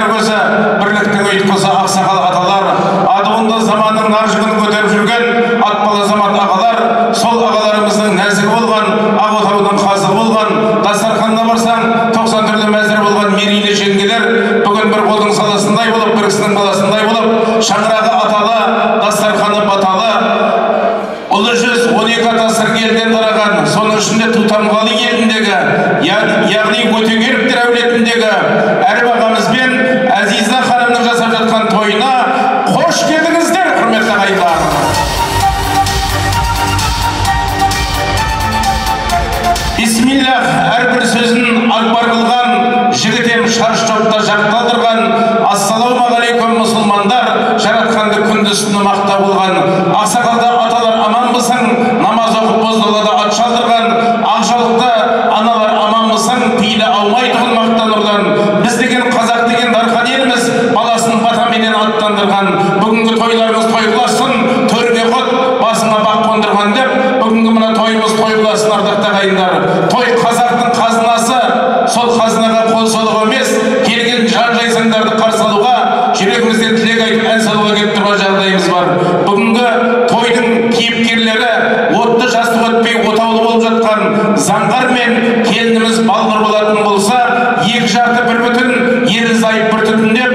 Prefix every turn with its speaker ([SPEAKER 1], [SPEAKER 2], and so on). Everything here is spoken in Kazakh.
[SPEAKER 1] жастар көзі, бірліктің ұйытқысы ақсақал аталар, адуынды заманның нар жүгін көтеріп жүрген атпал азамат ағалар, сол ағаларымыздың нәзігі болған, ақ отаудың қазығы болған, дастарханына барсаң 90 түрлі мәзір болған мерейлі жеңгелер бүгін бір қолдың саласындай болып, бір кісінің баласындай болып, шаңырағы аталы, дастарханы баталы, ұлы жүз 12 ата сырғы елден тараған, соның ішінде Тұтанғали еліндегі, яғни Өтегеновтер әулетіндегі әріп ағамыз бен Әзиза ханымның жасап жатқан тойына қош келдіңіздер, құрметті ағайындар. Бисмиллах, әрбір сөзін акбар қылған, жігітем шарш топта жақталдырған, ассалаумағалейкум мұсылмандар, жаратқанды күндіз түні мақта болған, ақсақалды аталар аман мысың, намаз оқып боздолада ат шалдырған, ақжалықты аналар аман мысың, пейілі аумай тұғын мақтан ұрдан, біз деген қазақ деген дархан еліміз, баласын батаменен аттандырған, бүгінгі тойларымыз тойғыласын, төрге құт, басыңа бақ қондырған деп, бүгінгі мына тойымыз тойғыласын, ардақты ағайындар. Той қазақтың қазынасы, сол қазынаға қол солығы емес, келген жан жайсаңдарды қарсы алуға, жүрегімізден тілек айтып ән салуға келіп тұрған жағдайымыз бар. Бүгінгі тойдың кейіпкерлері отты жастық өтпей отаулы болып жатқан заңғар мен келініміз балнұр болатын болса, екі жарты бір бүтін, ерлі зайып бір түтіндеп,